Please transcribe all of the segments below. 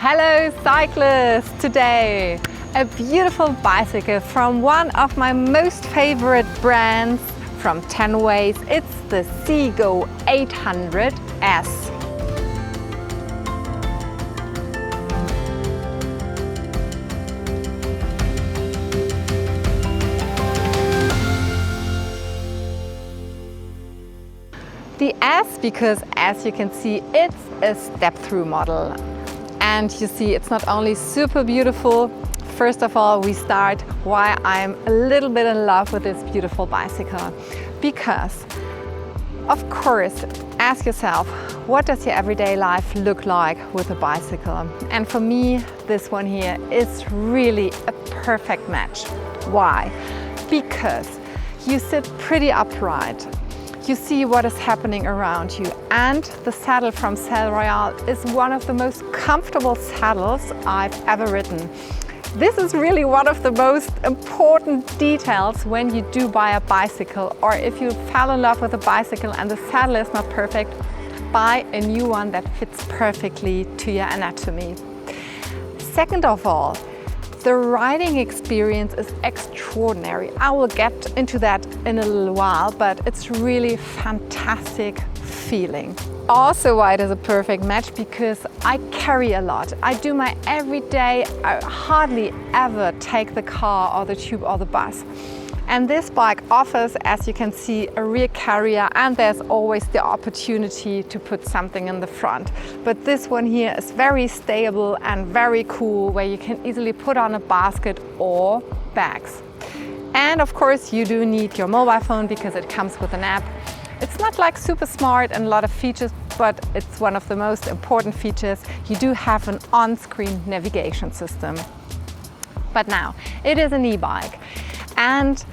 Hello cyclists! Today a beautiful bicycle from one of my most favorite brands from Tenways. It's the CGO800S. The S because, as you can see, it's a step-through model. And you see, it's not only super beautiful. First of all, we start why I'm a little bit in love with this beautiful bicycle. Because, of course, ask yourself, what does your everyday life look like with a bicycle? And for me, this one here is really a perfect match. Why? Because you sit pretty upright. You see what is happening around you, and the saddle from Saddle Royale is one of the most comfortable saddles I've ever ridden. This is really one of the most important details when you do buy a bicycle, or if you fell in love with a bicycle and the saddle is not perfect, buy a new one that fits perfectly to your anatomy. Second of all, the riding experience is extraordinary. I will get into that in a little while, but it's really fantastic feeling. Also, why it is a perfect match, because I carry a lot. I do my everyday, I hardly ever take the car or the tube or the bus. And this bike offers, as you can see, a rear carrier, and there's always the opportunity to put something in the front. But this one here is very stable and very cool, where you can easily put on a basket or bags. And of course, you do need your mobile phone because it comes with an app. It's not like super smart and a lot of features, but it's one of the most important features. You do have an on-screen navigation system. But now, it is an e-bike. And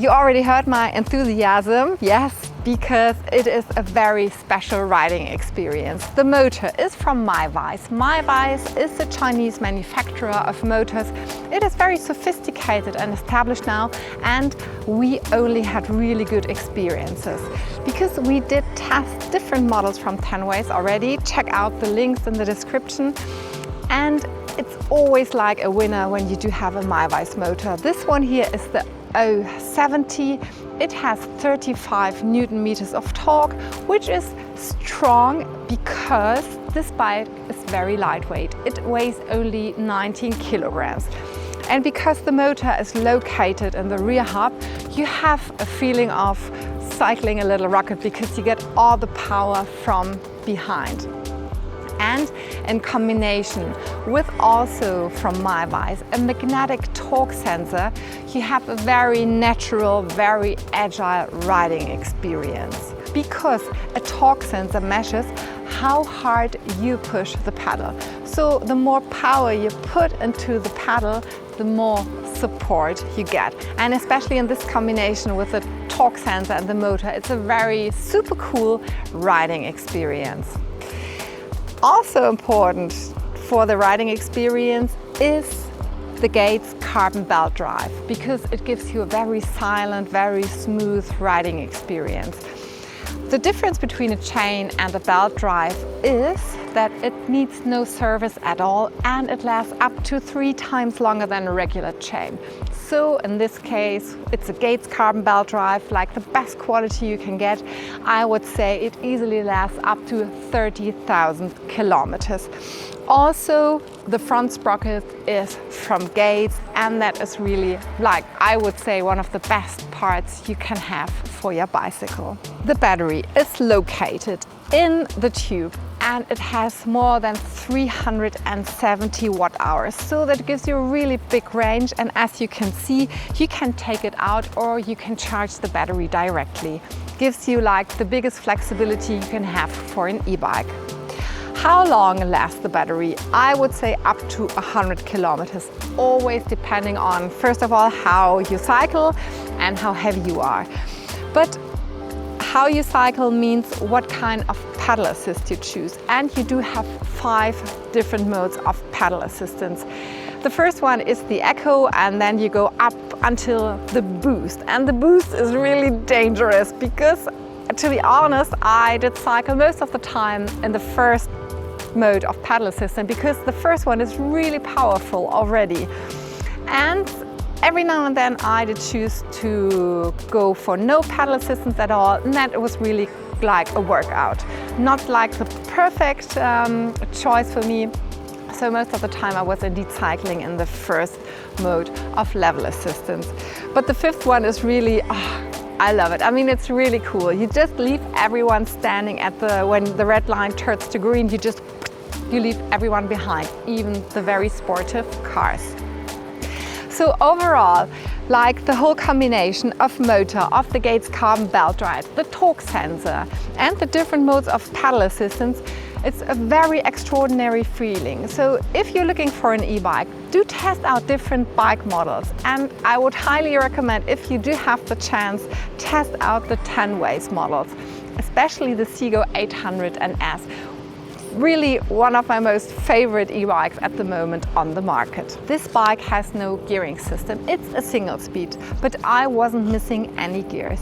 you already heard my enthusiasm, yes, because it is a very special riding experience. The motor is from Myvice. Myvice is a Chinese manufacturer of motors. It is very sophisticated and established now, and we only had really good experiences because we did test different models from Tenways already. Check out the links in the description. And it's always like a winner when you do have a Myvice motor. This one here is the 070. It has 35 Newton meters of torque, which is strong because this bike is very lightweight. It weighs only 19 kilograms. And because the motor is located in the rear hub, you have a feeling of cycling a little rocket because you get all the power from behind. And in combination with also from Myvice a magnetic torque sensor, you have a very natural, very agile riding experience. Because a torque sensor measures how hard you push the pedal. So the more power you put into the pedal, the more support you get. And especially in this combination with the torque sensor and the motor, it's a very super cool riding experience. Also important for the riding experience is the Gates carbon belt drive, because it gives you a very silent, very smooth riding experience. The difference between a chain and a belt drive is that it needs no service at all, and it lasts up to 3 times longer than a regular chain. So in this case, it's a Gates carbon belt drive, like the best quality you can get. I would say it easily lasts up to 30,000 kilometers. Also, the front sprocket is from Gates, and that is really, like, I would say, one of the best parts you can have for your bicycle. The battery is located in the tube, and it has more than 370 watt hours, so that gives you a really big range. And as you can see, you can take it out or you can charge the battery directly. Gives you like the biggest flexibility you can have for an e-bike. How long lasts the battery? I would say up to 100 kilometers, always depending on, first of all, how you cycle and how heavy you are. But how you cycle means what kind of pedal assist you choose. And you do have 5 different modes of pedal assistance. The first one is the Echo, and then you go up until the Boost. And the Boost is really dangerous because, to be honest, I did cycle most of the time in the first mode of pedal assistance, because the first one is really powerful already. And every now and then I did choose to go for no pedal assistance at all, and that was really like a workout. Not like the perfect choice for me. So most of the time I was indeed cycling in the first mode of level assistance. But the fifth one is really, I love it. I mean, it's really cool. You just leave everyone standing at when the red line turns to green, you leave everyone behind, even the very sportive cars. So overall, like the whole combination of motor, of the Gates carbon belt drive, the torque sensor, and the different modes of pedal assistance, it's a very extraordinary feeling. So if you're looking for an e-bike, do test out different bike models. And I would highly recommend, if you do have the chance, test out the Tenways models, especially the CGO800S. Really one of my most favorite e-bikes at the moment on the market. This bike has no gearing system. It's a single speed, but I wasn't missing any gears.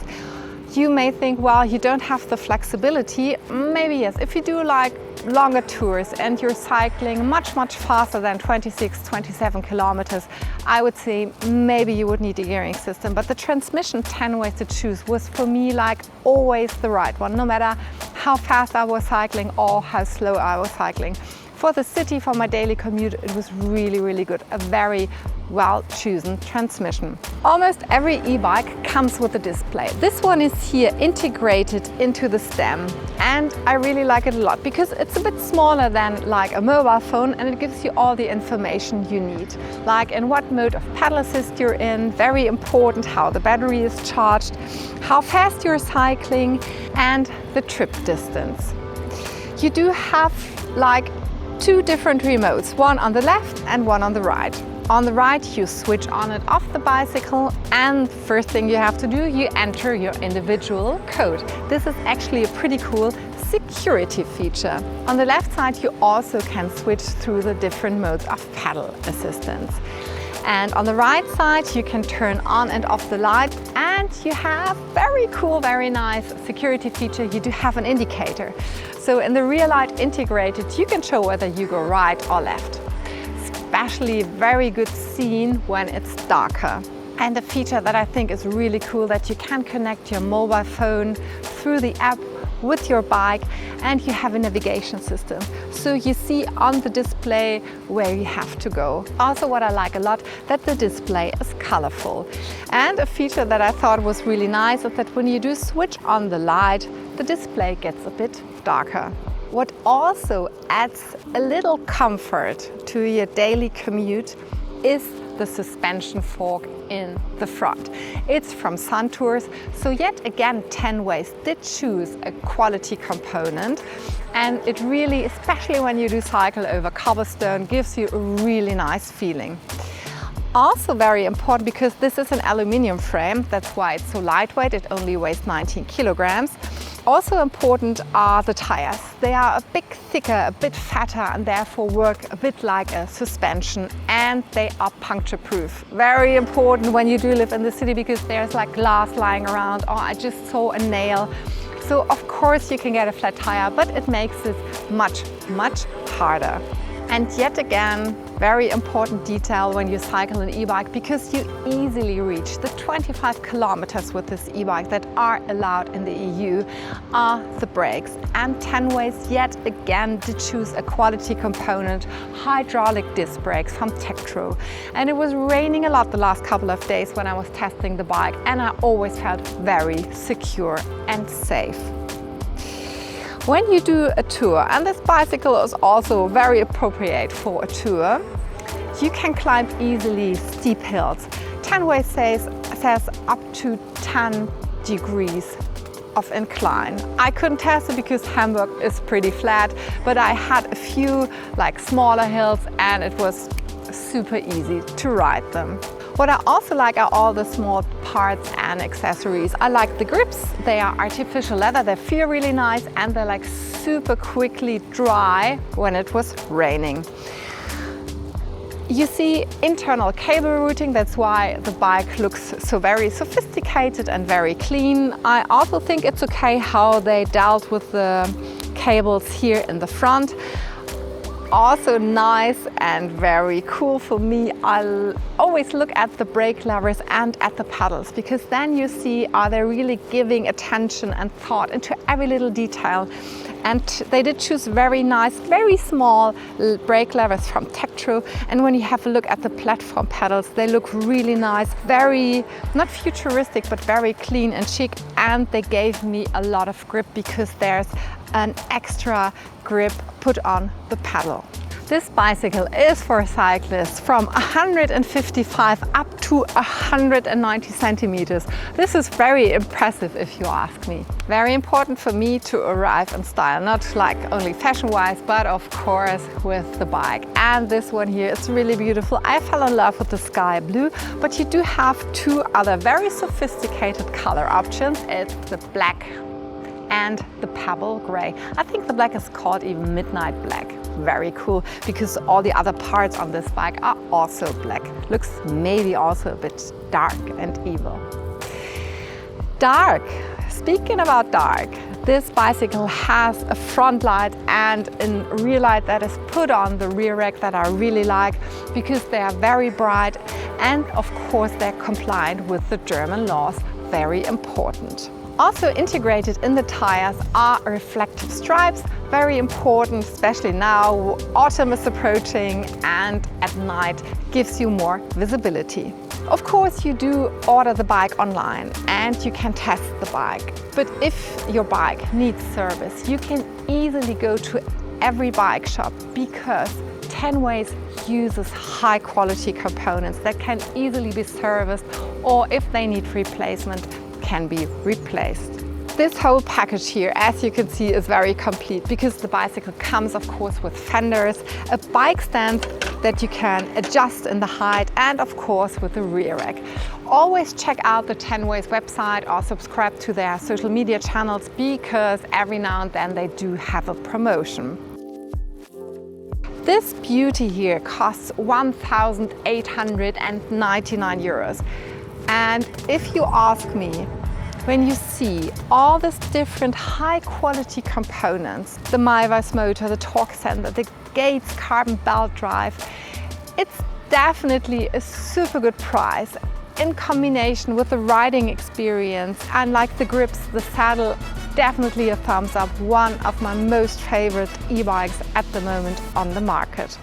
You may think, well, you don't have the flexibility. Maybe yes, if you do like longer tours and you're cycling much faster than 26, 27 kilometers, I would say maybe you would need a gearing system. But the transmission Tenways to choose was for me like always the right one, no matter how fast I was cycling or how slow I was cycling. For the city, for my daily commute, it was really good. A very well chosen transmission. Almost every e-bike comes with a display. This one is here integrated into the stem, and I really like it a lot because it's a bit smaller than like a mobile phone, and it gives you all the information you need, like in what mode of pedal assist you're in, very important, how the battery is charged, how fast you're cycling, and the trip distance. You do have like two different remotes, one on the left and one on the right. On the right, you switch on and off the bicycle, and first thing you have to do, you enter your individual code. This is actually a pretty cool security feature. On the left side, you also can switch through the different modes of pedal assistance. And on the right side, you can turn on and off the light, and you have very cool, very nice security feature. You do have an indicator. So in the rear light integrated, you can show whether you go right or left. Especially very good seen when it's darker. And a feature that I think is really cool, that you can connect your mobile phone through the app with your bike, and you have a navigation system. So you see on the display where you have to go. Also what I like a lot, that the display is colorful. And a feature that I thought was really nice is that when you do switch on the light, the display gets a bit darker. What also adds a little comfort to your daily commute is the suspension fork in the front. It's from Sun Tours, so yet again Tenways did choose a quality component, and it really, especially when you do cycle over cobblestone, gives you a really nice feeling. Also very important, because this is an aluminium frame, that's why it's so lightweight, it only weighs 19 kilograms. Also important are the tires. They are a bit thicker, a bit fatter, and therefore work a bit like a suspension, and they are puncture proof. Very important when you do live in the city, because there's like glass lying around, or I just saw a nail. So of course you can get a flat tire, but it makes it much harder. And yet again, very important detail when you cycle an e-bike, because you easily reach the 25 kilometers with this e-bike that are allowed in the EU, are the brakes. And Tenways yet again did choose a quality component, hydraulic disc brakes from Tektro. And it was raining a lot the last couple of days when I was testing the bike, and I always felt very secure and safe. When you do a tour, and this bicycle is also very appropriate for a tour, you can climb easily steep hills. Tenways says up to 10 degrees of incline. I couldn't test it because Hamburg is pretty flat, but I had a few like smaller hills, and it was super easy to ride them. What I also like are all the small parts and accessories. I like the grips. They are artificial leather, they feel really nice, and they're like super quickly dry when it was raining. You see internal cable routing, that's why the bike looks so very sophisticated and very clean. I also think it's okay how they dealt with the cables here in the front. Also nice and very cool for me, I'll always look at the brake levers and at the pedals, because then you see, are they really giving attention and thought into every little detail. And they did choose very nice, very small brake levers from Tektro. And when you have a look at the platform pedals, they look really nice, very, not futuristic, but very clean and chic. And they gave me a lot of grip because there's an extra grip put on the pedal. This bicycle is for cyclists from 155 up to 190 centimeters. This is very impressive if you ask me. Very important for me to arrive in style, not like only fashion-wise, but of course with the bike. And this one here is really beautiful. I fell in love with the sky blue, but you do have two other very sophisticated color options. It's the black and the pebble gray. I think the black is called even midnight black. Very cool, because all the other parts on this bike are also black. Looks maybe also a bit dark and evil. Dark. Speaking about dark, this bicycle has a front light and a rear light that is put on the rear rack that I really like, because they are very bright and of course they're compliant with the German laws. Very important. Also integrated in the tires are reflective stripes, very important, especially now autumn is approaching and at night gives you more visibility. Of course, you do order the bike online and you can test the bike. But if your bike needs service, you can easily go to every bike shop, because Tenways uses high quality components that can easily be serviced, or if they need replacement, can be replaced. This whole package here, as you can see, is very complete, because the bicycle comes of course with fenders, a bike stand that you can adjust in the height, and of course with the rear rack. Always check out the Tenways website or subscribe to their social media channels, because every now and then they do have a promotion. This beauty here costs 1,899 euros. And if you ask me, when you see all these different high quality components, the Myvice motor, the torque sensor, the Gates carbon belt drive, it's definitely a super good price in combination with the riding experience, and like the grips, the saddle, definitely a thumbs up. One of my most favorite e-bikes at the moment on the market.